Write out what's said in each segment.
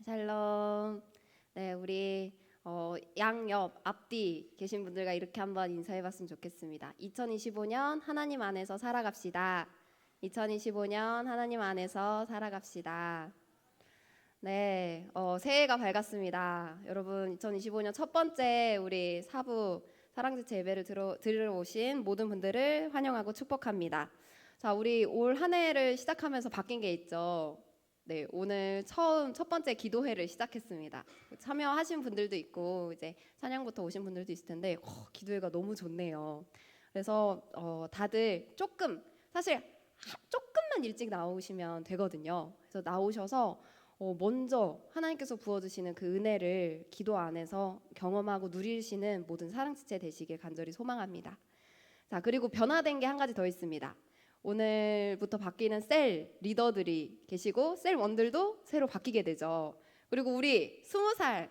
샬롬. 네, 우리 양옆 앞뒤 계신 분들과 이렇게 한번 인사해봤으면 좋겠습니다. 2025년 하나님 안에서 살아갑시다. 2025년 하나님 안에서 살아갑시다. 네, 새해가 밝았습니다. 여러분, 2025년 첫 번째 우리 사부 사랑지체 예배를 들으러 오신 모든 분들을 환영하고 축복합니다. 자, 우리 올 한 해를 시작하면서 바뀐 게 있죠. 네, 오늘 첫 번째 기도회를 시작했습니다. 참여하신 분들도 있고 이제 찬양부터 오신 분들도 있을 텐데 기도회가 너무 좋네요. 그래서 다들 사실 조금만 일찍 나오시면 되거든요. 그래서 나오셔서 먼저 하나님께서 부어주시는 그 은혜를 기도 안에서 경험하고 누리시는 모든 사랑지체 되시길 간절히 소망합니다. 자, 그리고 변화된 게 한 가지 더 있습니다. 오늘부터 바뀌는 셀 리더들이 계시고 셀원들도 새로 바뀌게 되죠. 그리고 우리 20살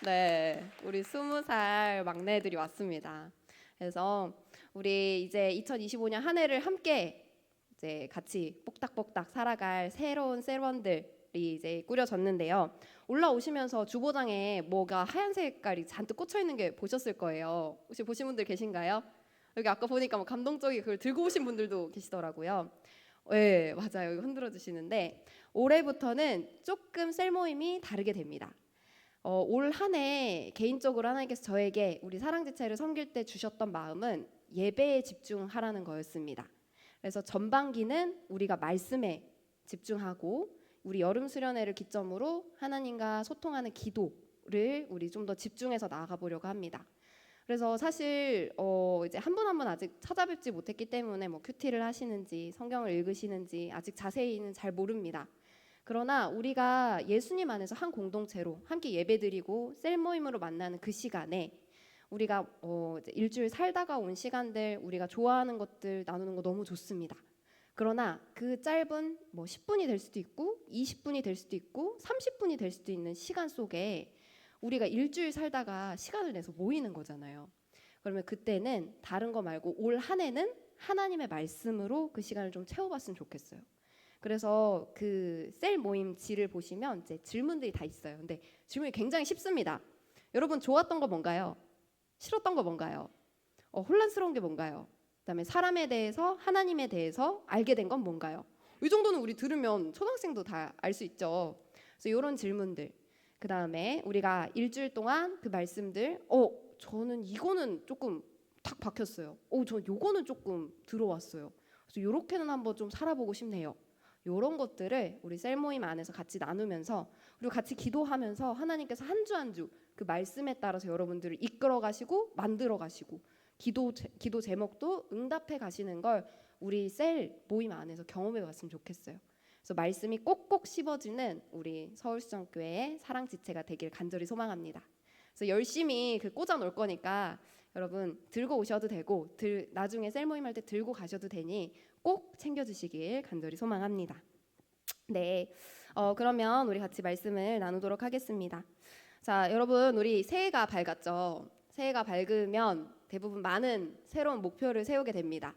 네, 우리 20살 막내들이 왔습니다. 그래서 우리 이제 2025년 한 해를 함께 이제 같이 뽁닥뽁닥 살아갈 새로운 셀원들이 이제 꾸려졌는데요. 올라오시면서 주보장에 뭐가 하얀 색깔이 잔뜩 꽂혀 있는 게 보셨을 거예요. 혹시 보신 분들 계신가요? 여기 아까 보니까 뭐 감동적인 그걸 들고 오신 분들도 계시더라고요. 네, 맞아요. 이거 흔들어 주시는데 올해부터는 조금 셀 모임이 다르게 됩니다. 올 한 해 개인적으로 하나님께서 저에게 우리 사랑지체를 섬길 때 주셨던 마음은 예배에 집중하라는 거였습니다. 그래서 전반기는 우리가 말씀에 집중하고 우리 여름 수련회를 기점으로 하나님과 소통하는 기도를 우리 좀 더 집중해서 나아가 보려고 합니다. 그래서 사실 이제 한 분 한 분 아직 찾아뵙지 못했기 때문에 뭐 큐티를 하시는지 성경을 읽으시는지 아직 자세히는 잘 모릅니다. 그러나 우리가 예수님 안에서 한 공동체로 함께 예배드리고 셀 모임으로 만나는 그 시간에 우리가 이제 일주일 살다가 온 시간들 우리가 좋아하는 것들 나누는 거 너무 좋습니다. 그러나 그 짧은 뭐 10분이 될 수도 있고 20분이 될 수도 있고 30분이 될 수도 있는 시간 속에 우리가 일주일 살다가 시간을 내서 모이는 거잖아요. 그러면 그때는 다른 거 말고 올 한 해는 하나님의 말씀으로 그 시간을 좀 채워봤으면 좋겠어요. 그래서 그 셀 모임 지를 보시면 이제 질문들이 다 있어요. 근데 질문이 굉장히 쉽습니다. 여러분 좋았던 거 뭔가요? 싫었던 거 뭔가요? 혼란스러운 게 뭔가요? 그다음에 사람에 대해서 하나님에 대해서 알게 된 건 뭔가요? 이 정도는 우리 들으면 초등학생도 다 알 수 있죠. 그래서 이런 질문들. 그다음에 우리가 일주일 동안 그 말씀들 저는 이거는 조금 탁 박혔어요. 저 요거는 조금 들어왔어요. 그래서 요렇게는 한번 좀 살아보고 싶네요. 요런 것들을 우리 셀 모임 안에서 같이 나누면서 그리고 같이 기도하면서 하나님께서 한 주 한 주 그 말씀에 따라서 여러분들을 이끌어 가시고 만들어 가시고 기도 제목도 응답해 가시는 걸 우리 셀 모임 안에서 경험해 봤으면 좋겠어요. 그래서 말씀이 꼭꼭 씹어지는 우리 서울수정교회의 사랑지체가 되길 간절히 소망합니다. 그래서 열심히 그 꽂아 놓을 거니까 여러분 들고 오셔도 되고 나중에 셀 모임 할 때 들고 가셔도 되니 꼭 챙겨주시길 간절히 소망합니다. 네, 그러면 우리 같이 말씀을 나누도록 하겠습니다. 자, 여러분 우리 새해가 밝았죠. 새해가 밝으면 대부분 많은 새로운 목표를 세우게 됩니다.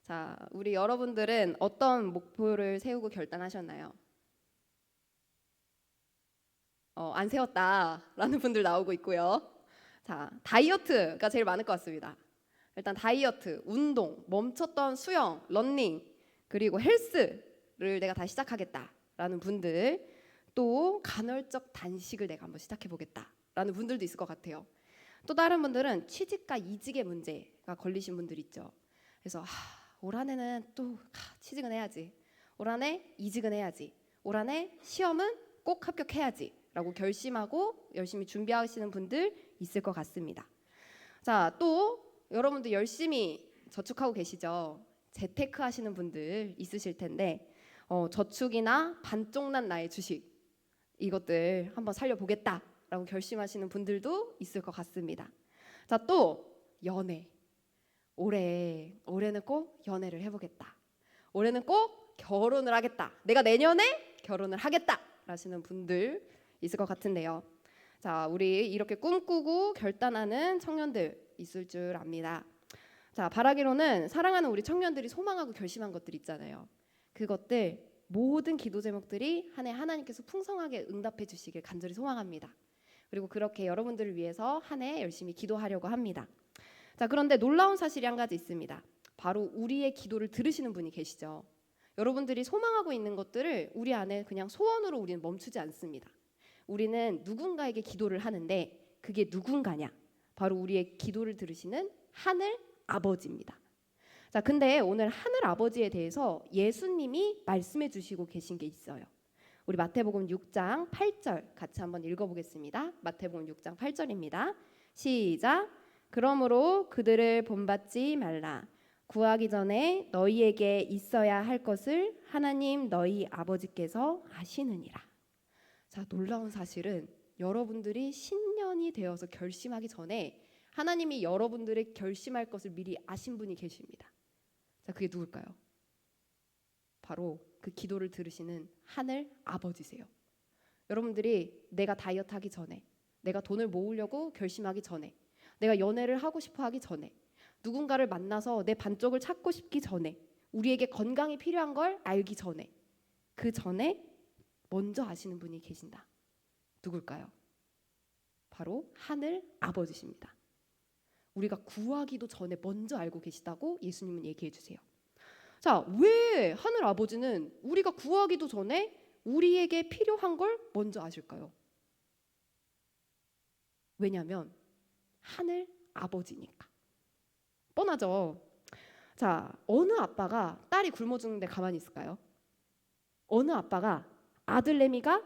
자, 우리 여러분들은 어떤 목표를 세우고 결단하셨나요? 안 세웠다라는 분들 나오고 있고요. 자, 다이어트가 제일 많을 것 같습니다. 일단 다이어트, 운동, 멈췄던 수영, 러닝, 그리고 헬스를 내가 다시 시작하겠다라는 분들, 또 간헐적 단식을 내가 한번 시작해 보겠다라는 분들도 있을 것 같아요. 또 다른 분들은 취직과 이직의 문제가 걸리신 분들 있죠. 그래서 올 한 해는 또 취직은 해야지, 올 한 해 이직은 해야지, 올 한 해 시험은 꼭 합격해야지 라고 결심하고 열심히 준비하시는 분들 있을 것 같습니다. 자, 또 여러분들 열심히 저축하고 계시죠. 재테크 하시는 분들 있으실 텐데 저축이나 반쪽난 나의 주식 이것들 한번 살려보겠다라고 결심하시는 분들도 있을 것 같습니다. 자, 또 연애. 올해는 꼭 연애를 해보겠다. 올해는 꼭 결혼을 하겠다. 내가 내년에 결혼을 하겠다 라시는 분들 있을 것 같은데요. 자, 우리 이렇게 꿈꾸고 결단하는 청년들 있을 줄 압니다. 자, 바라기로는 사랑하는 우리 청년들이 소망하고 결심한 것들 있잖아요. 그것들 모든 기도 제목들이 한 해 하나님께서 풍성하게 응답해 주시길 간절히 소망합니다. 그리고 그렇게 여러분들을 위해서 한 해 열심히 기도하려고 합니다. 자, 그런데 놀라운 사실이 한 가지 있습니다. 바로 우리의 기도를 들으시는 분이 계시죠. 여러분들이 소망하고 있는 것들을 우리 안에 그냥 소원으로 우리는 멈추지 않습니다. 우리는 누군가에게 기도를 하는데 그게 누군가냐? 바로 우리의 기도를 들으시는 하늘 아버지입니다. 자, 근데 오늘 하늘 아버지에 대해서 예수님이 말씀해 주시고 계신 게 있어요. 우리 마태복음 6장 8절 같이 한번 읽어보겠습니다. 마태복음 6장 8절입니다. 시작. 그러므로 그들을 본받지 말라. 구하기 전에 너희에게 있어야 할 것을 하나님 너희 아버지께서 아시느니라. 자, 놀라운 사실은 여러분들이 신년이 되어서 결심하기 전에 하나님이 여러분들의 결심할 것을 미리 아신 분이 계십니다. 자, 그게 누굴까요? 바로 그 기도를 들으시는 하늘 아버지세요. 여러분들이 내가 다이어트 하기 전에, 내가 돈을 모으려고 결심하기 전에, 내가 연애를 하고 싶어 하기 전에, 누군가를 만나서 내 반쪽을 찾고 싶기 전에, 우리에게 건강이 필요한 걸 알기 전에, 그 전에 먼저 아시는 분이 계신다. 누굴까요? 바로 하늘 아버지십니다. 우리가 구하기도 전에 먼저 알고 계시다고 예수님은 얘기해 주세요. 자, 왜 하늘 아버지는 우리가 구하기도 전에 우리에게 필요한 걸 먼저 아실까요? 왜냐하면 하늘 아버지니까. 뻔하죠. 자, 어느 아빠가 딸이 굶어 죽는데 가만히 있을까요? 어느 아빠가 아들 내미가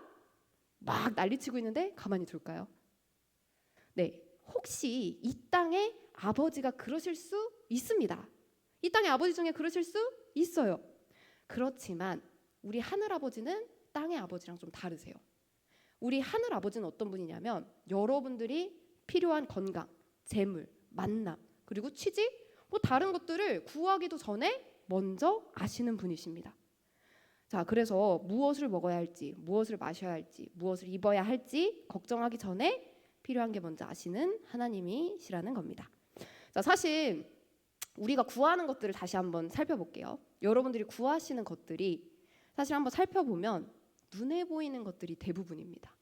막 난리치고 있는데 가만히 둘까요? 네, 혹시 이 땅에 아버지가 그러실 수 있습니다. 이 땅의 아버지 중에 그러실 수 있어요. 그렇지만 우리 하늘 아버지는 땅의 아버지랑 좀 다르세요. 우리 하늘 아버지는 어떤 분이냐면 여러분들이 필요한 건강, 재물, 만남, 그리고 취직, 뭐 다른 것들을 구하기도 전에 먼저 아시는 분이십니다. 자, 그래서 무엇을 먹어야 할지, 무엇을 마셔야 할지, 무엇을 입어야 할지 걱정하기 전에 필요한 게 먼저 아시는 하나님이시라는 겁니다. 자, 사실 우리가 구하는 것들을 다시 한번 살펴볼게요. 여러분들이 구하시는 것들이 사실 한번 살펴보면 눈에 보이는 것들이 대부분입니다.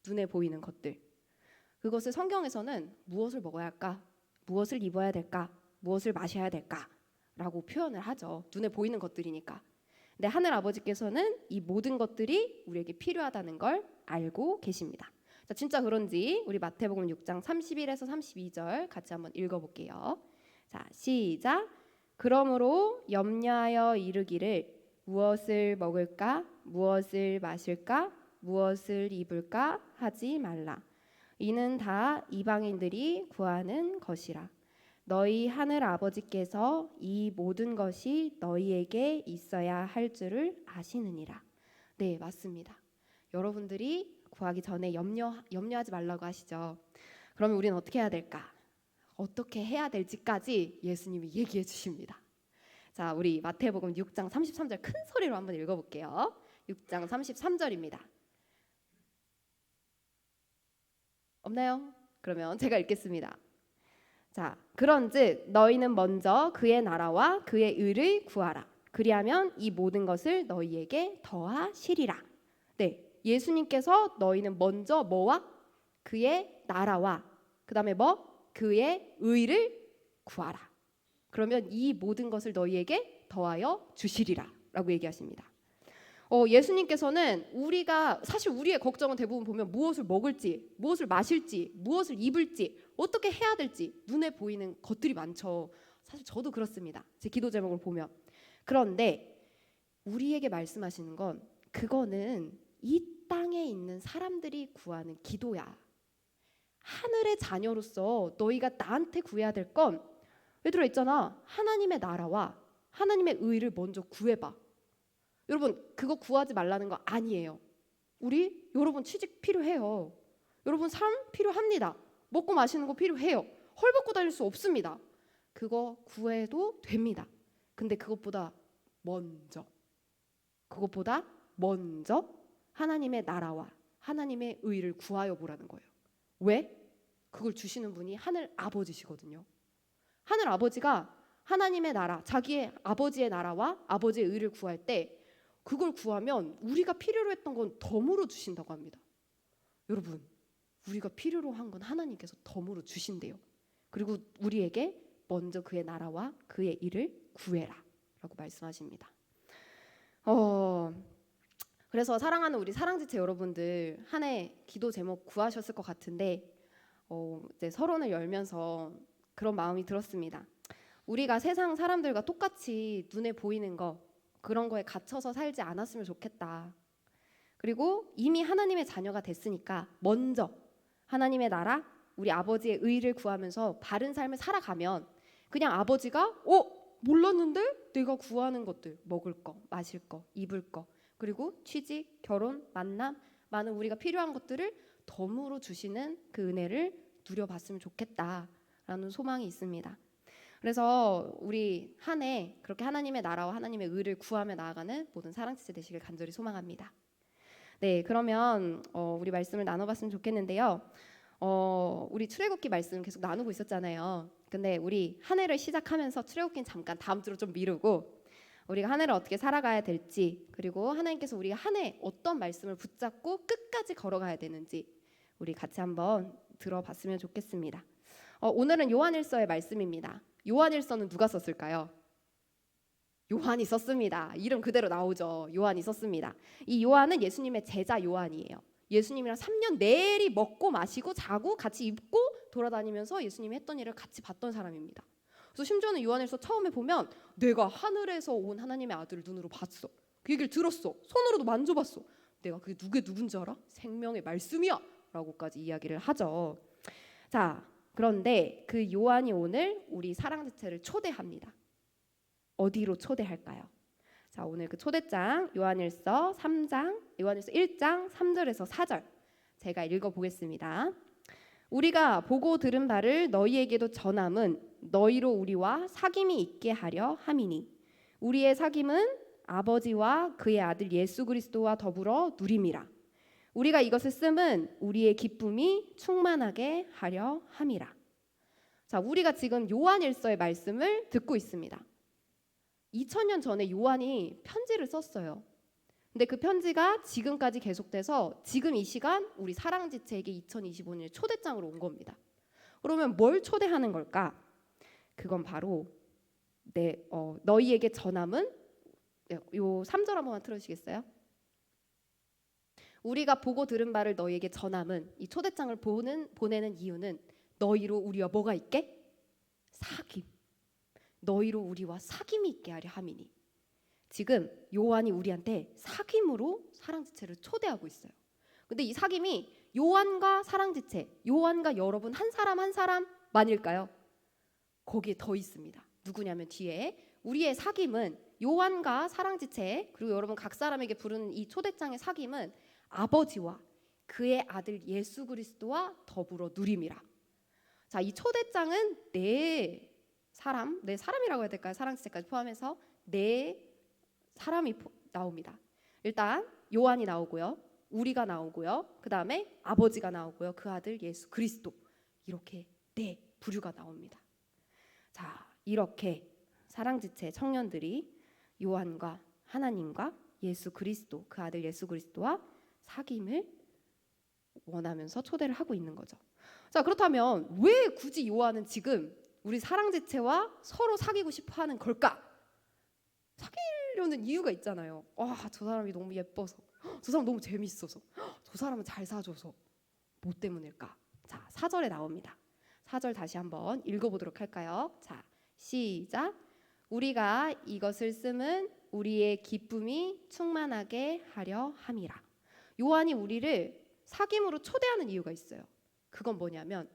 눈에 보이는 것들. 그것을 성경에서는 무엇을 먹어야 할까? 무엇을 입어야 될까? 무엇을 마셔야 될까? 라고 표현을 하죠. 눈에 보이는 것들이니까. 근데 하늘 아버지께서는 이 모든 것들이 우리에게 필요하다는 걸 알고 계십니다. 자, 진짜 그런지 우리 마태복음 6장 31에서 32절 같이 한번 읽어볼게요. 자, 시작. 그러므로 염려하여 이르기를 무엇을 먹을까? 무엇을 마실까? 무엇을 입을까? 하지 말라. 이는 다 이방인들이 구하는 것이라. 너희 하늘 아버지께서 이 모든 것이 너희에게 있어야 할 줄을 아시느니라. 네, 맞습니다. 여러분들이 구하기 전에 염려하지 말라고 하시죠. 그러면 우리는 어떻게 해야 될까? 어떻게 해야 될지까지 예수님이 얘기해 주십니다. 자, 우리 마태복음 6장 33절 큰 소리로 한번 읽어볼게요. 6장 33절입니다. 없나요? 그러면 제가 읽겠습니다. 자, 그런즉 너희는 먼저 그의 나라와 그의 의를 구하라. 그리하면 이 모든 것을 너희에게 더하시리라. 네, 예수님께서 너희는 먼저 뭐와? 그의 나라와 그 다음에 뭐? 그의 의를 구하라. 그러면 이 모든 것을 너희에게 더하여 주시리라 라고 얘기하십니다. 예수님께서는 우리가 사실 우리의 걱정은 대부분 보면 무엇을 먹을지, 무엇을 마실지, 무엇을 입을지, 어떻게 해야 될지 눈에 보이는 것들이 많죠. 사실 저도 그렇습니다. 제 기도 제목을 보면. 그런데 우리에게 말씀하시는 건 그거는 이 땅에 있는 사람들이 구하는 기도야. 하늘의 자녀로서 너희가 나한테 구해야 될 건 얘들아 있잖아. 하나님의 나라와 하나님의 의를 먼저 구해봐. 여러분 그거 구하지 말라는 거 아니에요. 여러분 취직 필요해요. 여러분 삶 필요합니다. 먹고 마시는 거 필요해요. 헐벗고 다닐 수 없습니다. 그거 구해도 됩니다. 근데 그것보다 먼저 하나님의 나라와 하나님의 의를 구하여 보라는 거예요. 왜? 그걸 주시는 분이 하늘 아버지시거든요. 하늘 아버지가 하나님의 나라, 자기의 아버지의 나라와 아버지의 의를 구할 때 그걸 구하면 우리가 필요로 했던 건 덤으로 주신다고 합니다. 여러분, 우리가 필요로 한 건 하나님께서 덤으로 주신대요. 그리고 우리에게 먼저 그의 나라와 그의 일을 구해라 라고 말씀하십니다. 그래서 사랑하는 우리 사랑지체 여러분들, 한 해 기도 제목 구하셨을 것 같은데 이제 서론을 열면서 그런 마음이 들었습니다. 우리가 세상 사람들과 똑같이 눈에 보이는 거, 그런 거에 갇혀서 살지 않았으면 좋겠다. 그리고 이미 하나님의 자녀가 됐으니까 먼저 하나님의 나라, 우리 아버지의 의를 구하면서 바른 삶을 살아가면 그냥 아버지가 몰랐는데 내가 구하는 것들, 먹을 거, 마실 거, 입을 거, 그리고 취직, 결혼, 만남, 많은 우리가 필요한 것들을 덤으로 주시는 그 은혜를 누려봤으면 좋겠다라는 소망이 있습니다. 그래서 우리 한 해 그렇게 하나님의 나라와 하나님의 의를 구하며 나아가는 모든 사랑지체 되시길 간절히 소망합니다. 네, 그러면 우리 말씀을 나눠봤으면 좋겠는데요. 우리 출애굽기 말씀 계속 나누고 있었잖아요. 근데 우리 한 해를 시작하면서 출애굽기는 잠깐 다음 주로 좀 미루고 우리가 한 해를 어떻게 살아가야 될지, 그리고 하나님께서 우리가 한 해 어떤 말씀을 붙잡고 끝까지 걸어가야 되는지 우리 같이 한번 들어봤으면 좋겠습니다. 오늘은 요한일서의 말씀입니다. 요한일서는 누가 썼을까요? 요한이 썼습니다. 이름 그대로 나오죠. 요한이 썼습니다. 이 요한은 예수님의 제자 요한이에요. 예수님이랑 3년 내리 먹고 마시고 자고 같이 입고 돌아다니면서 예수님이 했던 일을 같이 봤던 사람입니다. 그래서 심지어는 요한일서 처음에 보면 내가 하늘에서 온 하나님의 아들을 눈으로 봤어. 그 얘기를 들었어. 손으로도 만져봤어. 내가 그게 누군지 알아? 생명의 말씀이야 라고까지 이야기를 하죠. 자, 그런데 그 요한이 오늘 우리 사랑지체를 초대합니다. 어디로 초대할까요? 자, 오늘 그 초대장 요한일서 3장, 요한일서 1장 3절에서 4절 제가 읽어보겠습니다. 우리가 보고 들은 바를 너희에게도 전함은 너희로 우리와 사귐이 있게 하려 함이니 우리의 사귐은 아버지와 그의 아들 예수 그리스도와 더불어 누림이라. 우리가 이것을 쓰면 우리의 기쁨이 충만하게 하려 함이라. 자, 우리가 지금 요한일서의 말씀을 듣고 있습니다. 2000년 전에 요한이 편지를 썼어요. 근데 그 편지가 지금까지 계속돼서 지금 이 시간 우리 사랑지체에게 2025년 초대장으로 온 겁니다. 그러면 뭘 초대하는 걸까? 그건 바로 너희에게 전함은 요 3절 한 번만 틀어주시겠어요? 우리가 보고 들은 바를 너희에게 전함은, 이 초대장을 보내는 이유는 너희로 우리와 뭐가 있게? 사귐. 너희로 우리와 사귐이 있게 하려 함이니. 지금 요한이 우리한테 사귐으로 사랑지체를 초대하고 있어요. 근데 이 사귐이 요한과 사랑지체, 요한과 여러분 한 사람 한 사람만일까요? 거기에 더 있습니다. 누구냐면 뒤에 우리의 사귐은 요한과 사랑지체, 그리고 여러분 각 사람에게 부르는 이 초대장의 사귐은 아버지와 그의 아들 예수 그리스도와 더불어 누림이라. 자, 이 초대장은 네 사람이라고 해야 될까요? 사랑지체까지 포함해서 네 사람이 나옵니다. 일단 요한이 나오고요, 우리가 나오고요, 그 다음에 아버지가 나오고요, 그 아들 예수 그리스도, 이렇게 네 부류가 나옵니다. 자, 이렇게 사랑지체 청년들이 요한과 하나님과 예수 그리스도, 그 아들 예수 그리스도와 사귐을 원하면서 초대를 하고 있는 거죠. 자, 그렇다면 왜 굳이 요한은 지금 우리 사랑지체와 서로 사귀고 싶어 하는 걸까? 사귀려는 이유가 있잖아요. 저 사람이 너무 예뻐서, 저 사람 너무 재밌어서, 저 사람은 잘 사줘서. 뭐 때문일까? 자, 4절에 나옵니다. 4절 다시 한번 읽어보도록 할까요? 자, 시작. 우리가 이것을 쓰면 우리의 기쁨이 충만하게 하려 함이라. 요한이 우리를 사귐으로 초대하는 이유가 있어요. 그건 뭐냐면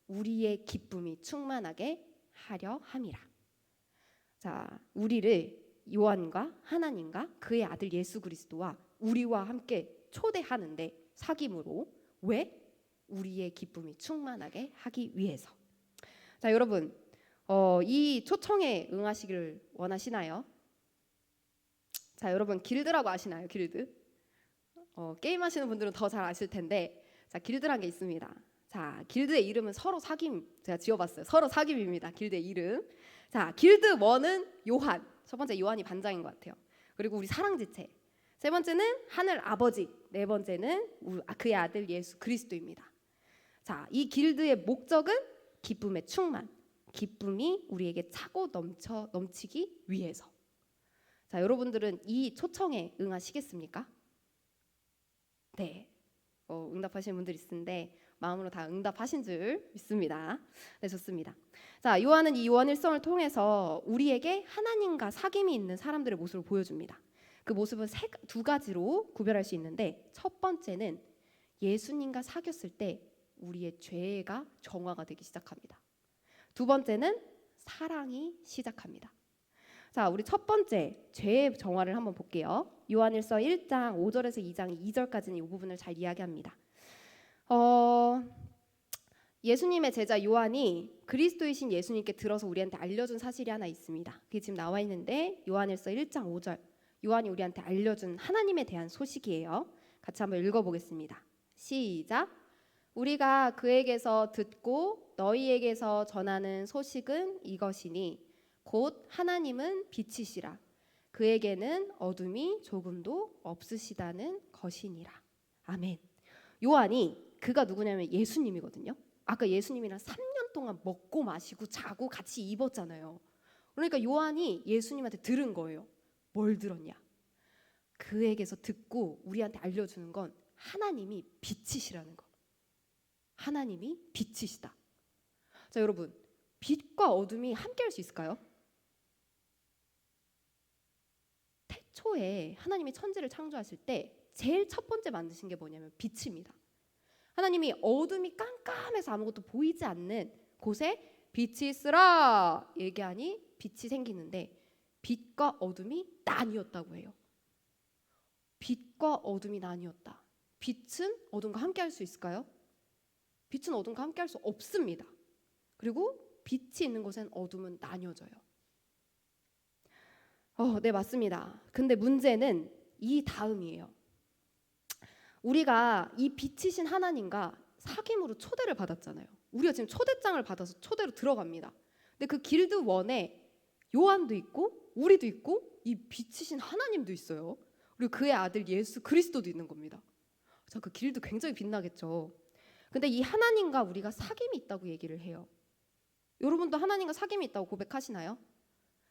우리의 기쁨이 충만하게 하려 함이라. 자, 우리를 요한과 하나님과 그의 아들 예수 그리스도와 우리와 함께 초대하는데 사귐으로. 왜? 우리의 기쁨이 충만하게 하기 위해서. 자, 여러분, 이 초청에 응하시기를 원하시나요? 자, 여러분 길드라고 아시나요? 길드? 게임 하시는 분들은 더 잘 아실 텐데, 자, 길드란 게 있습니다. 자, 길드의 이름은 서로 사귐, 제가 지어봤어요. 서로 사귐입니다. 길드의 이름. 자, 길드 1은 요한, 첫 번째 요한이 반장인 것 같아요. 그리고 우리 사랑지체, 세 번째는 하늘 아버지, 네 번째는 그의 아들 예수 그리스도입니다. 자, 이 길드의 목적은 기쁨의 충만, 기쁨이 우리에게 차고 넘치기 위해서. 자, 여러분들은 이 초청에 응하시겠습니까? 네, 응답하시는 분들 있는데 마음으로 다 응답하신 줄 믿습니다. 네, 좋습니다. 자, 요한은 이 요한일성을 통해서 우리에게 하나님과 사귐이 있는 사람들의 모습을 보여줍니다. 그 모습은 두 가지로 구별할 수 있는데, 첫 번째는 예수님과 사귀었을 때 우리의 죄가 정화가 되기 시작합니다. 두 번째는 사랑이 시작합니다. 자, 우리 첫 번째 죄의 정화를 한번 볼게요. 요한일서 1장 5절에서 2장 2절까지는 이 부분을 잘 이야기합니다. 예수님의 제자 요한이 그리스도이신 예수님께 들어서 우리한테 알려준 사실이 하나 있습니다. 그게 지금 나와 있는데 요한일서 1장 5절, 요한이 우리한테 알려준 하나님에 대한 소식이에요. 같이 한번 읽어보겠습니다. 시작. 우리가 그에게서 듣고 너희에게서 전하는 소식은 이것이니 곧 하나님은 빛이시라. 그에게는 어둠이 조금도 없으시다는 것이니라. 아멘. 요한이 그가 누구냐면 예수님이거든요. 아까 예수님이랑 3년 동안 먹고 마시고 자고 같이 입었잖아요. 그러니까 요한이 예수님한테 들은 거예요. 뭘 들었냐? 그에게서 듣고 우리한테 알려주는 건 하나님이 빛이시라는 거. 하나님이 빛이시다. 자, 여러분, 빛과 어둠이 함께 할 수 있을까요? 태초에 하나님이 천지를 창조하실 때 제일 첫 번째 만드신 게 뭐냐면 빛입니다. 하나님이 어둠이 깜깜해서 아무것도 보이지 않는 곳에 빛이 있으라 얘기하니 빛이 생기는데, 빛과 어둠이 나뉘었다고 해요. 빛과 어둠이 나뉘었다. 빛은 어둠과 함께 할 수 있을까요? 빛은 어둠과 함께 할 수 없습니다. 그리고 빛이 있는 곳엔 어둠은 나뉘어져요. 네, 맞습니다. 근데 문제는 이 다음이에요. 우리가 이 빛이신 하나님과 사귐으로 초대를 받았잖아요. 우리가 지금 초대장을 받아서 초대로 들어갑니다. 근데 그 길드 원에 요한도 있고 우리도 있고 이 빛이신 하나님도 있어요. 그리고 그의 아들 예수 그리스도도 있는 겁니다. 자, 그 길드 굉장히 빛나겠죠. 근데 이 하나님과 우리가 사귐이 있다고 얘기를 해요. 여러분도 하나님과 사귐이 있다고 고백하시나요?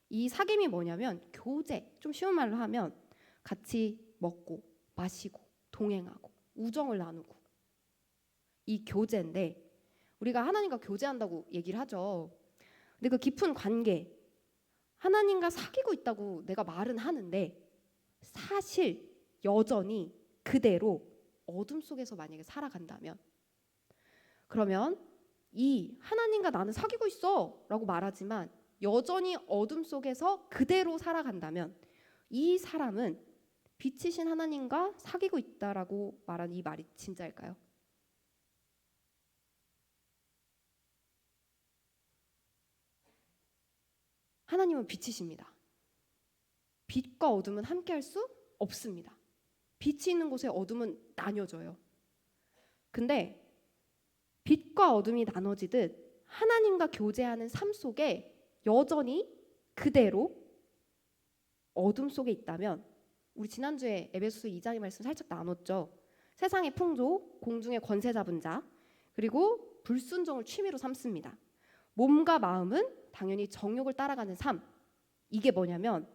이 사귐이 뭐냐면 교제, 좀 쉬운 말로 하면 같이 먹고 마시고 동행하고 우정을 나누고, 이 교제인데 우리가 하나님과 교제한다고 얘기를 하죠. 근데 그 깊은 관계, 하나님과 사귀고 있다고 내가 말은 하는데 사실 여전히 그대로 어둠 속에서 만약에 살아간다면, 그러면 이 하나님과 나는 사귀고 있어 라고 말하지만 여전히 어둠 속에서 그대로 살아간다면 이 사람은 빛이신 하나님과 사귀고 있다라고 말한 이 말이 진짜일까요? 하나님은 빛이십니다. 빛과 어둠은 함께 할 수 없습니다. 빛이 있는 곳에 어둠은 나뉘어져요. 근데 빛과 어둠이 나눠지듯 하나님과 교제하는 삶 속에 여전히 그대로 어둠 속에 있다면, 우리 지난주에 에베소서 2장의 말씀 살짝 나눴죠. 세상의 풍조, 공중의 권세 잡은 자, 그리고 불순종을 취미로 삼습니다. 몸과 마음은 당연히 정욕을 따라가는 삶. 이게 뭐냐면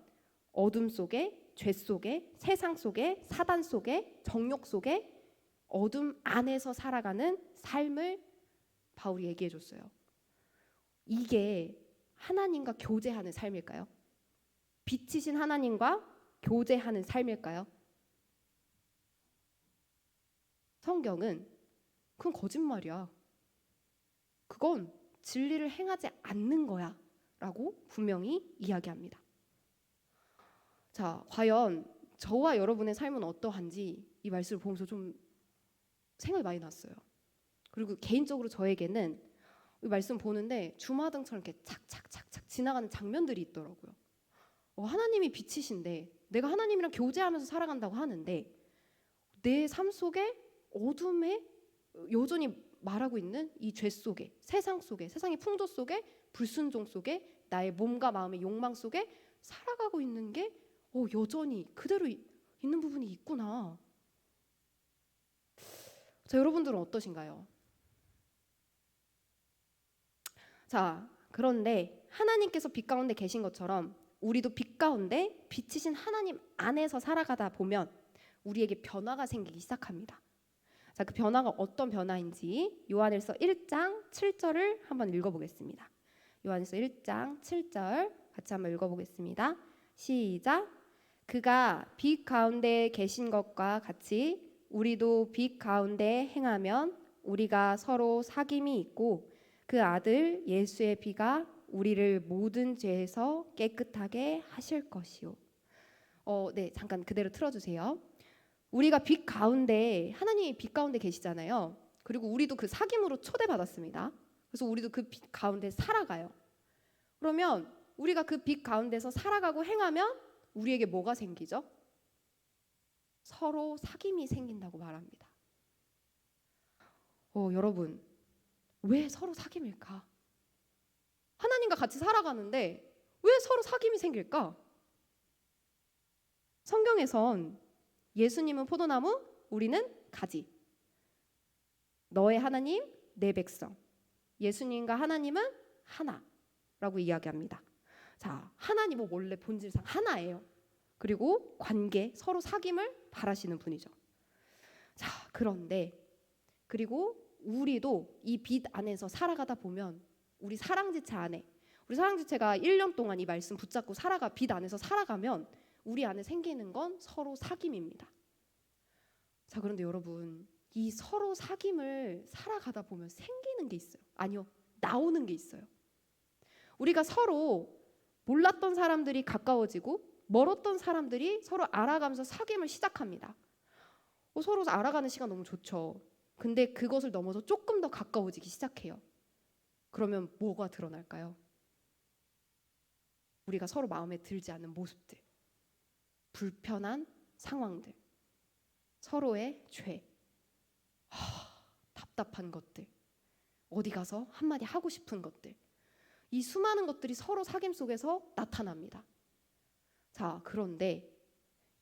어둠 속에, 죄 속에, 세상 속에, 사단 속에, 정욕 속에 어둠 안에서 살아가는 삶을 바울이 얘기해 줬어요. 이게 하나님과 교제하는 삶일까요? 빛이신 하나님과 교제하는 삶일까요? 성경은 그건 거짓말이야. 그건 진리를 행하지 않는 거야 라고 분명히 이야기합니다. 자, 과연 저와 여러분의 삶은 어떠한지 이 말씀을 보면서 좀 생각이 많이 났어요. 그리고 개인적으로 저에게는 이 말씀 보는데 주마등처럼 이렇게 착착착착 지나가는 장면들이 있더라고요. 하나님이 빛이신데 내가 하나님이랑 교제하면서 살아간다고 하는데 내 삶 속에 어둠에 여전히 말하고 있는 이 죄 속에, 세상 속에, 세상의 풍조 속에, 불순종 속에, 나의 몸과 마음의 욕망 속에 살아가고 있는 게 여전히 그대로 있는 부분이 있구나. 자, 여러분들은 어떠신가요? 자, 그런데 하나님께서 빛 가운데 계신 것처럼 우리도 빛 가운데 빛이신 하나님 안에서 살아가다 보면 우리에게 변화가 생기기 시작합니다. 자, 그 변화가 어떤 변화인지 요한일서 1장 7절을 한번 읽어보겠습니다. 요한일서 1장 7절 같이 한번 읽어보겠습니다. 시작. 그가 빛 가운데 계신 것과 같이 우리도 빛 가운데 행하면 우리가 서로 사귐이 있고 그 아들 예수의 피가 우리를 모든 죄에서 깨끗하게 하실 것이요. 네, 잠깐 그대로 틀어주세요. 우리가 빛 가운데, 하나님이 빛 가운데 계시잖아요. 그리고 우리도 그 사귐으로 초대받았습니다. 그래서 우리도 그 빛 가운데 살아가요. 그러면 우리가 그 빛 가운데서 살아가고 행하면 우리에게 뭐가 생기죠? 서로 사귐이 생긴다고 말합니다. 여러분, 왜 서로 사귐일까? 하나님과 같이 살아가는데 왜 서로 사귐이 생길까? 성경에선 예수님은 포도나무, 우리는 가지. 너의 하나님, 내 백성. 예수님과 하나님은 하나라고 이야기합니다. 자, 하나님은 원래 본질상 하나예요. 그리고 관계, 서로 사귐을 바라시는 분이죠. 자, 그런데 그리고 우리도 이 빛 안에서 살아가다 보면 우리 사랑지체 안에, 우리 사랑지체가 1년 동안 이 말씀 붙잡고 빛 안에서 살아가면 우리 안에 생기는 건 서로 사귐입니다. 자, 그런데 여러분, 이 서로 사귐을 살아가다 보면 생기는 게 있어요. 아니요, 나오는 게 있어요. 우리가 서로 몰랐던 사람들이 가까워지고 멀었던 사람들이 서로 알아가면서 사귐을 시작합니다. 서로 알아가는 시간 너무 좋죠. 근데 그것을 넘어서 조금 더 가까워지기 시작해요. 그러면 뭐가 드러날까요? 우리가 서로 마음에 들지 않는 모습들, 불편한 상황들, 서로의 죄, 답답한 것들, 어디 가서 한마디 하고 싶은 것들, 이 수많은 것들이 서로 사귐 속에서 나타납니다. 자, 그런데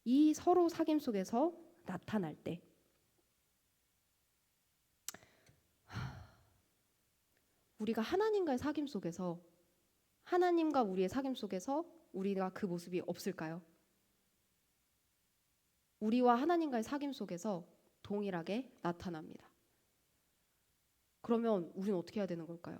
이 서로 사귐 속에서 나타날 때 우리가 하나님과의 사귐 속에서, 하나님과 우리의 사귐 속에서 우리가 그 모습이 없을까요? 우리와 하나님과의 사귐 속에서 동일하게 나타납니다. 그러면 우리는 어떻게 해야 되는 걸까요?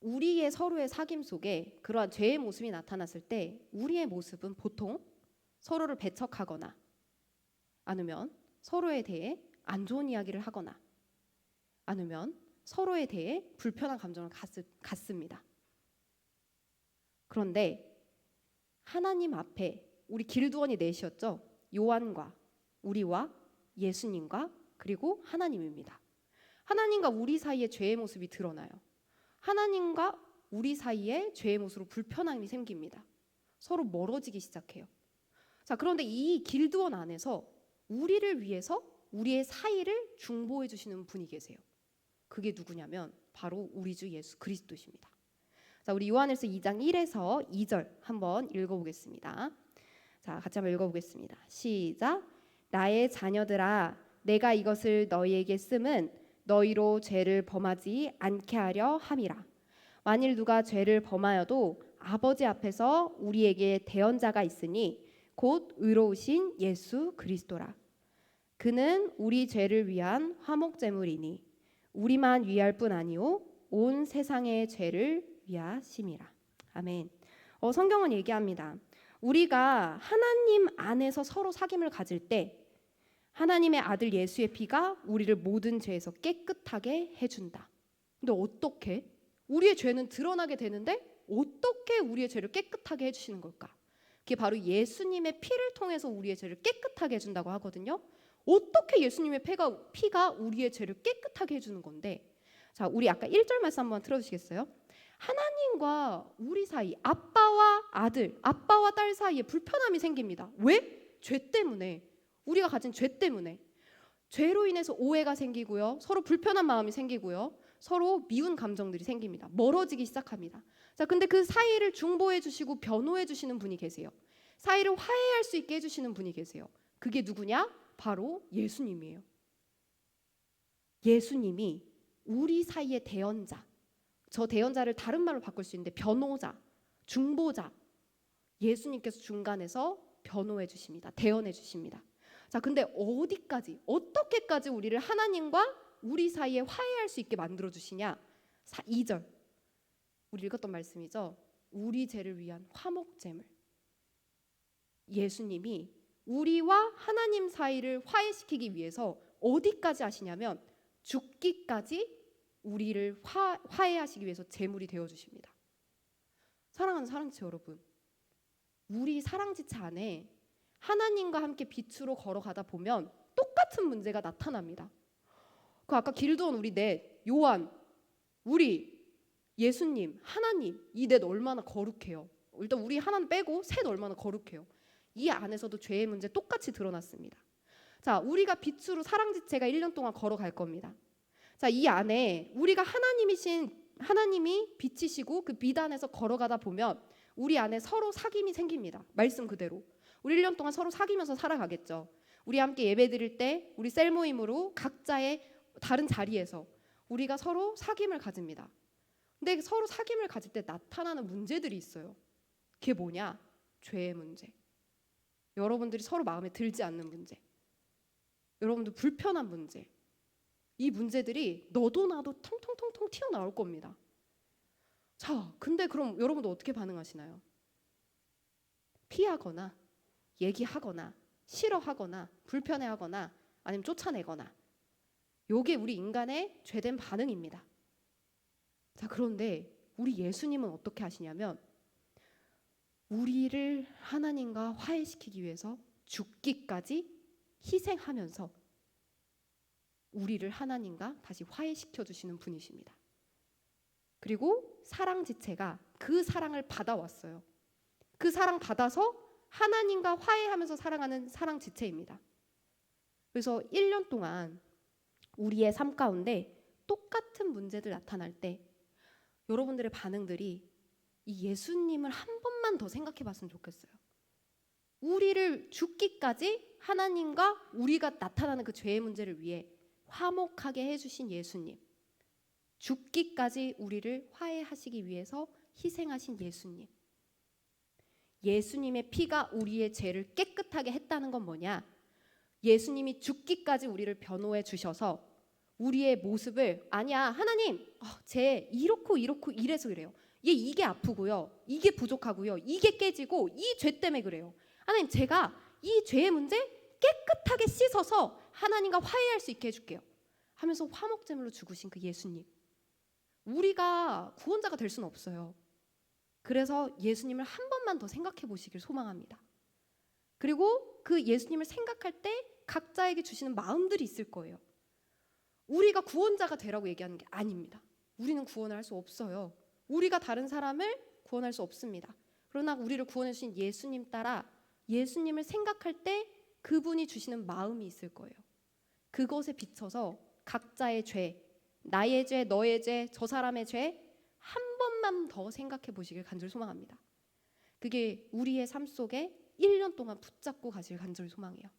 우리의 서로의 사귐 속에 그러한 죄의 모습이 나타났을 때 우리의 모습은 보통 서로를 배척하거나 아니면 서로에 대해 안 좋은 이야기를 하거나 아니면 서로에 대해 불편한 감정을 갖습니다. 그런데 하나님 앞에 우리 길드원이 넷이었죠. 요한과 우리와 예수님과 그리고 하나님입니다. 하나님과 우리 사이에 죄의 모습이 드러나요. 하나님과 우리 사이에 죄의 모습으로 불편함이 생깁니다. 서로 멀어지기 시작해요. 자, 그런데 이 길드원 안에서 우리를 위해서 우리의 사이를 중보해 주시는 분이 계세요. 그게 누구냐면 바로 우리 주 예수 그리스도십니다. 자, 우리 요한일서 2장 1에서 2절 한번 읽어보겠습니다. 자, 같이 한번 읽어보겠습니다. 시작. 나의 자녀들아, 내가 이것을 너희에게 씀은 너희로 죄를 범하지 않게 하려 함이라. 만일 누가 죄를 범하여도 아버지 앞에서 우리에게 대언자가 있으니 곧 의로우신 예수 그리스도라. 그는 우리 죄를 위한 화목제물이니 우리만 위할 뿐 아니오 온 세상의 죄를 위하심이라. 아멘. 성경은 얘기합니다. 우리가 하나님 안에서 서로 사귐을 가질 때 하나님의 아들 예수의 피가 우리를 모든 죄에서 깨끗하게 해준다. 근데 어떻게? 우리의 죄는 드러나게 되는데 어떻게 우리의 죄를 깨끗하게 해주시는 걸까? 그게 바로 예수님의 피를 통해서 우리의 죄를 깨끗하게 해준다고 하거든요. 어떻게 예수님의 피가 우리의 죄를 깨끗하게 해주는 건데, 자, 우리 아까 1절 말씀 한번 틀어주시겠어요? 하나님과 우리 사이, 아빠와 아들, 아빠와 딸 사이에 불편함이 생깁니다. 왜? 죄 때문에. 우리가 가진 죄 때문에. 죄로 인해서 오해가 생기고요. 서로 불편한 마음이 생기고요. 서로 미운 감정들이 생깁니다. 멀어지기 시작합니다. 자, 근데 그 사이를 중보해 주시고 변호해 주시는 분이 계세요. 사이를 화해할 수 있게 해주시는 분이 계세요. 그게 누구냐? 바로 예수님이에요. 예수님이 우리 사이의 대언자, 저 대언자를 다른 말로 바꿀 수 있는데 변호자, 중보자, 예수님께서 중간에서 변호해 주십니다. 대언해 주십니다. 자, 근데 어디까지, 어떻게까지 우리를 하나님과 우리 사이에 화해할 수 있게 만들어 주시냐? 2절 우리 읽었던 말씀이죠. 우리 죄를 위한 화목제물. 예수님이 우리와 하나님 사이를 화해시키기 위해서 어디까지 하시냐면 죽기까지 우리를 화해하시기 위해서 제물이 되어 주십니다. 사랑하는 사랑지체 여러분, 우리 사랑지체 안에 하나님과 함께 빛으로 걸어가다 보면 똑같은 문제가 나타납니다. 그 아까 길드원 우리 넷, 요한, 우리, 예수님, 하나님, 이 넷 얼마나 거룩해요. 일단 우리 하나는 빼고 셋 얼마나 거룩해요. 이 안에서도 죄의 문제 똑같이 드러났습니다. 자, 우리가 빛으로 사랑지체가 1년 동안 걸어갈 겁니다. 자, 이 안에 우리가 하나님이 빛이시고 그 빛 안에서 걸어가다 보면 우리 안에 서로 사귐이 생깁니다. 말씀 그대로. 우리 1년 동안 서로 사귀면서 살아가겠죠. 우리 함께 예배 드릴 때 우리 셀 모임으로 각자의 다른 자리에서 우리가 서로 사귐을 가집니다. 근데 서로 사귐을 가질 때 나타나는 문제들이 있어요. 그게 뭐냐? 죄의 문제. 여러분들이 서로 마음에 들지 않는 문제. 여러분들 불편한 문제. 이 문제들이 너도 나도 통통통통 튀어나올 겁니다. 자, 근데 그럼 여러분도 어떻게 반응하시나요? 피하거나 얘기하거나 싫어하거나 불편해하거나 아니면 쫓아내거나, 요게 우리 인간의 죄된 반응입니다. 자, 그런데 우리 예수님은 어떻게 하시냐면 우리를 하나님과 화해시키기 위해서 죽기까지 희생하면서 우리를 하나님과 다시 화해시켜 주시는 분이십니다. 그리고 사랑지체가 그 사랑을 받아왔어요. 그 사랑 받아서 하나님과 화해하면서 살아가는 사랑지체입니다. 그래서 1년 동안 우리의 삶 가운데 똑같은 문제들 나타날 때 여러분들의 반응들이 이 예수님을 한 번만 더 생각해 봤으면 좋겠어요. 우리를 죽기까지 하나님과 우리가 나타나는 그 죄의 문제를 위해 화목하게 해주신 예수님, 죽기까지 우리를 화해하시기 위해서 희생하신 예수님, 예수님의 피가 우리의 죄를 깨끗하게 했다는 건 뭐냐? 예수님이 죽기까지 우리를 변호해 주셔서 우리의 모습을, 아니야 하나님, 쟤 이렇고 이래서 그래요. 얘 이게 아프고요, 이게 부족하고요, 이게 깨지고 이 죄 때문에 그래요. 하나님, 제가 이 죄의 문제 깨끗하게 씻어서 하나님과 화해할 수 있게 해줄게요 하면서 화목제물로 죽으신 그 예수님, 우리가 구원자가 될 수는 없어요. 그래서 예수님을 한 번만 더 생각해 보시길 소망합니다. 그리고 그 예수님을 생각할 때 각자에게 주시는 마음들이 있을 거예요. 우리가 구원자가 되라고 얘기하는 게 아닙니다. 우리는 구원을 할 수 없어요. 우리가 다른 사람을 구원할 수 없습니다. 그러나 우리를 구원해 주신 예수님 따라 예수님을 생각할 때 그분이 주시는 마음이 있을 거예요. 그것에 비춰서 각자의 죄, 나의 죄, 너의 죄, 저 사람의 죄 한 번만 더 생각해 보시길 간절히 소망합니다. 그게 우리의 삶 속에 1년 동안 붙잡고 가실 간절히 소망이에요.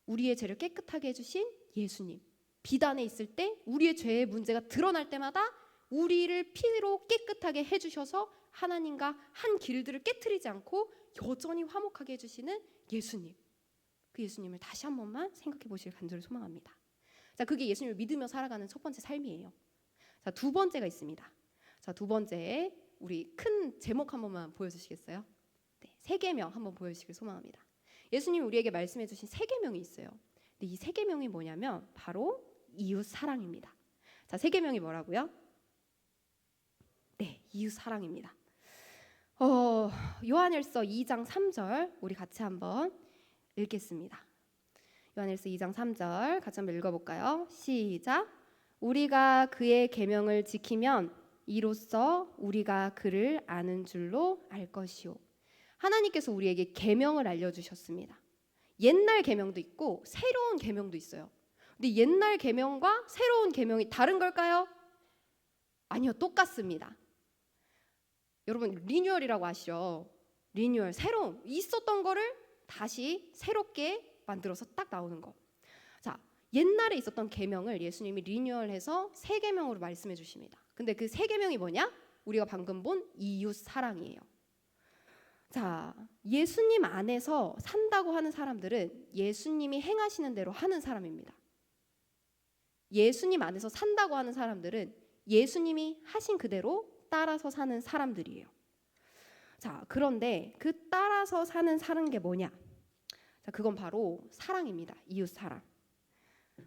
우리의 죄를 깨끗하게 해주신 예수님, 비단에 있을 때 우리의 죄의 문제가 드러날 때마다 우리를 피로 깨끗하게 해주셔서 하나님과 한 길들을 깨트리지 않고 여전히 화목하게 해주시는 예수님, 그 예수님을 다시 한 번만 생각해 보시길 간절히 소망합니다. 자, 그게 예수님을 믿으며 살아가는 첫 번째 삶이에요. 자, 두 번째가 있습니다. 자, 두 번째, 우리 큰 제목 한 번만 보여주시겠어요? 네, 세계명 한번 보여주시길 소망합니다. 예수님이 우리에게 말씀해 주신 세계명이 있어요. 근데 이 세계명이 뭐냐면 바로 이웃 사랑입니다. 자, 세계명이 뭐라고요? 네, 이웃 사랑입니다. 요한일서 2장 3절 우리 같이 한번 읽겠습니다. 요한일서 2장 3절 같이 한번 읽어볼까요? 시작. 우리가 그의 계명을 지키면 이로써 우리가 그를 아는 줄로 알 것이요. 하나님께서 우리에게 계명을 알려주셨습니다. 옛날 계명도 있고 새로운 계명도 있어요. 근데 옛날 계명과 새로운 계명이 다른 걸까요? 아니요, 똑같습니다. 여러분 리뉴얼이라고 아시죠? 리뉴얼, 새로운 있었던 거를 다시 새롭게 만들어서 딱 나오는 거. 자, 옛날에 있었던 계명을 예수님이 리뉴얼해서 새 계명으로 말씀해 주십니다. 근데 그 새 계명이 뭐냐? 우리가 방금 본 이웃 사랑이에요. 자, 예수님 안에서 산다고 하는 사람들은 예수님이 행하시는 대로 하는 사람입니다. 예수님 안에서 산다고 하는 사람들은 예수님이 하신 그대로 따라서 사는 사람들이에요. 자, 그런데 그 따라서 사는 게 뭐냐? 자, 그건 바로 사랑입니다. 이웃 사랑.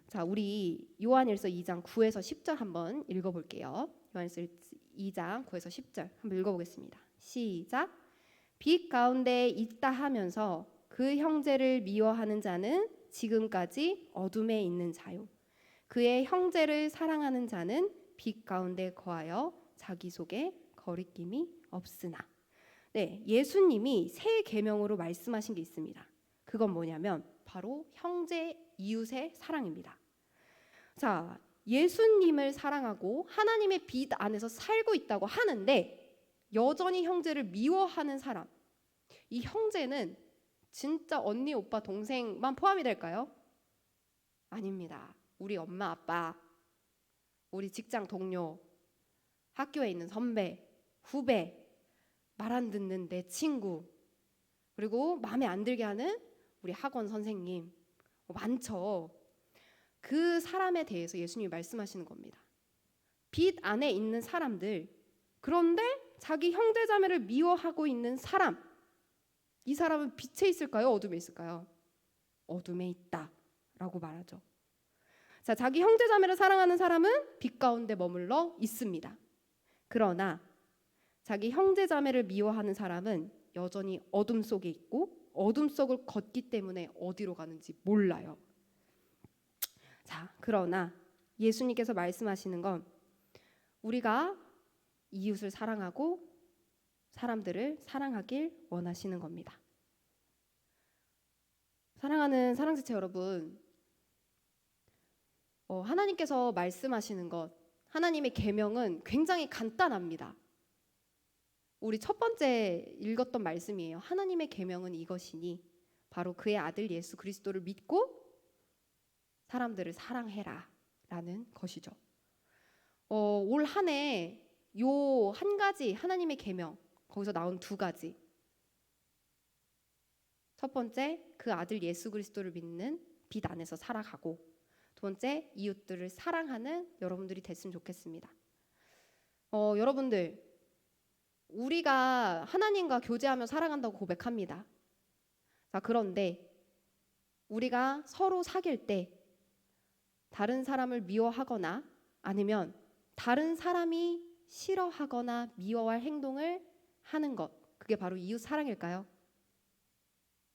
자, 우리 요한일서 2장 9에서 10절 한번 읽어볼게요. 요한일서 2장 9에서 10절 한번 읽어보겠습니다. 시작. 빛 가운데 있다 하면서 그 형제를 미워하는 자는 지금까지 어둠에 있는 자요. 그의 형제를 사랑하는 자는 빛 가운데 거하여 자기 속에 거리낌이 없으나. 네, 예수님이 새 계명으로 말씀하신 게 있습니다. 그건 뭐냐면 바로 형제 이웃의 사랑입니다. 자, 예수님을 사랑하고 하나님의 빛 안에서 살고 있다고 하는데 여전히 형제를 미워하는 사람, 이 형제는 진짜 언니, 오빠, 동생만 포함이 될까요? 아닙니다. 우리 엄마, 아빠, 우리 직장 동료, 학교에 있는 선배, 후배, 말 안 듣는 내 친구, 그리고 마음에 안 들게 하는 우리 학원 선생님, 많죠. 그 사람에 대해서 예수님이 말씀하시는 겁니다. 빛 안에 있는 사람들, 그런데 자기 형제자매를 미워하고 있는 사람, 이 사람은 빛에 있을까요? 어둠에 있을까요? 어둠에 있다라고 말하죠. 자, 자기 형제자매를 사랑하는 사람은 빛 가운데 머물러 있습니다. 그러나 자기 형제자매를 미워하는 사람은 여전히 어둠 속에 있고 어둠 속을 걷기 때문에 어디로 가는지 몰라요. 자, 그러나 예수님께서 말씀하시는 건 우리가 이웃을 사랑하고 사람들을 사랑하길 원하시는 겁니다. 사랑하는 사랑지체 여러분, 하나님께서 말씀하시는 것, 하나님의 계명은 굉장히 간단합니다. 우리 첫 번째 읽었던 말씀이에요. 하나님의 계명은 이것이니 바로 그의 아들 예수 그리스도를 믿고 사람들을 사랑해라 라는 것이죠. 올 한 해 요 한 가지 하나님의 계명, 거기서 나온 두 가지. 첫 번째, 그 아들 예수 그리스도를 믿는 빛 안에서 살아가고, 두 번째, 이웃들을 사랑하는 여러분들이 됐으면 좋겠습니다. 여러분들, 우리가 하나님과 교제하며 살아간다고 고백합니다. 자, 그런데 우리가 서로 사귈 때 다른 사람을 미워하거나 아니면 다른 사람이 싫어하거나 미워할 행동을 하는 것, 그게 바로 이웃 사랑일까요?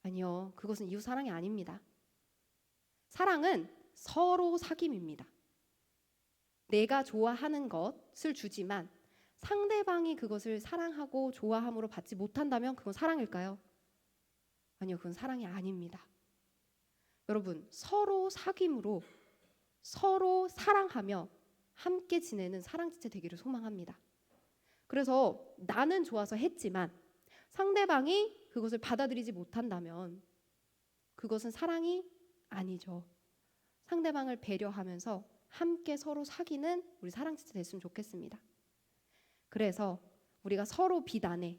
아니요, 그것은 이웃 사랑이 아닙니다. 사랑은 서로 사귐입니다. 내가 좋아하는 것을 주지만 상대방이 그것을 사랑하고 좋아함으로 받지 못한다면 그건 사랑일까요? 아니요, 그건 사랑이 아닙니다. 여러분, 서로 사귐으로 서로 사랑하며 함께 지내는 사랑지체 되기를 소망합니다. 그래서 나는 좋아서 했지만 상대방이 그것을 받아들이지 못한다면 그것은 사랑이 아니죠. 상대방을 배려하면서 함께 서로 사귀는 우리 사랑지체 됐으면 좋겠습니다. 그래서 우리가 서로 빛 안에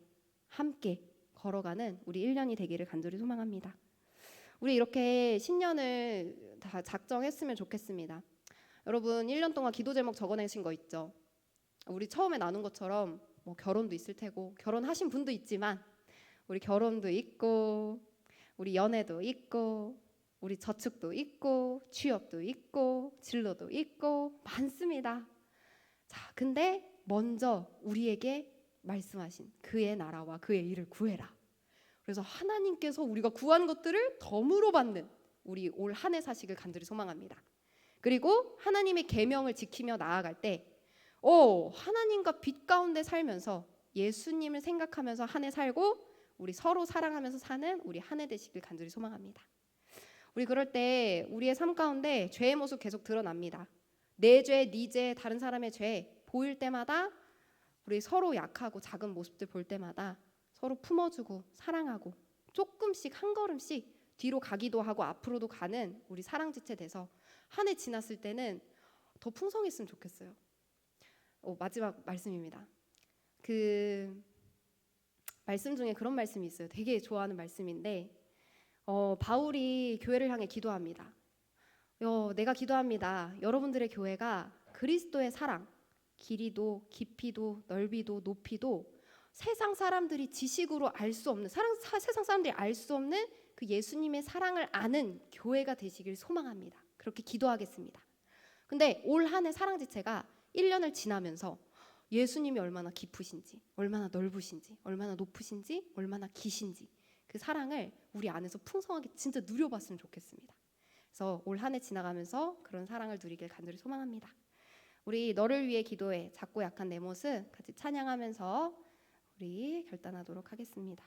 함께 걸어가는 우리 1년이 되기를 간절히 소망합니다. 우리 이렇게 신년을 다 작정했으면 좋겠습니다. 여러분 1년 동안 기도 제목 적어내신 거 있죠? 우리 처음에 나눈 것처럼 뭐 결혼도 있을 테고 결혼하신 분도 있지만 우리 결혼도 있고 우리 연애도 있고 우리 저축도 있고 취업도 있고 진로도 있고 많습니다. 자, 근데 먼저 우리에게 말씀하신 그의 나라와 그의 일을 구해라. 그래서 하나님께서 우리가 구한 것들을 덤으로 받는 우리 올 한 해 사시길 간절히 소망합니다. 그리고 하나님의 계명을 지키며 나아갈 때 하나님과 빛 가운데 살면서 예수님을 생각하면서 한 해 살고 우리 서로 사랑하면서 사는 우리 한 해 되시길 간절히 소망합니다. 우리 그럴 때 우리의 삶 가운데 죄의 모습 계속 드러납니다. 내 죄, 네 죄, 다른 사람의 죄 보일 때마다 우리 서로 약하고 작은 모습들 볼 때마다 서로 품어주고 사랑하고 조금씩 한 걸음씩 뒤로 가기도 하고 앞으로도 가는 우리 사랑지체 돼서 한 해 지났을 때는 더 풍성했으면 좋겠어요. 마지막 말씀입니다. 그 말씀 중에 그런 말씀이 있어요. 되게 좋아하는 말씀인데 바울이 교회를 향해 기도합니다. 내가 기도합니다. 여러분들의 교회가 그리스도의 사랑, 길이도 깊이도 넓이도 높이도 세상 사람들이 지식으로 알 수 없는 세상 사람들이 알 수 없는 그 예수님의 사랑을 아는 교회가 되시길 소망합니다. 그렇게 기도하겠습니다. 근데 올 한 해 사랑지체가 1년을 지나면서 예수님이 얼마나 깊으신지, 얼마나 넓으신지, 얼마나 높으신지, 얼마나 기신지 그 사랑을 우리 안에서 풍성하게 진짜 누려봤으면 좋겠습니다. 그래서 올 한 해 지나가면서 그런 사랑을 누리길 간절히 소망합니다. 우리 너를 위해 기도해 작고 약한 내 모습 같이 찬양하면서 우리 결단하도록 하겠습니다.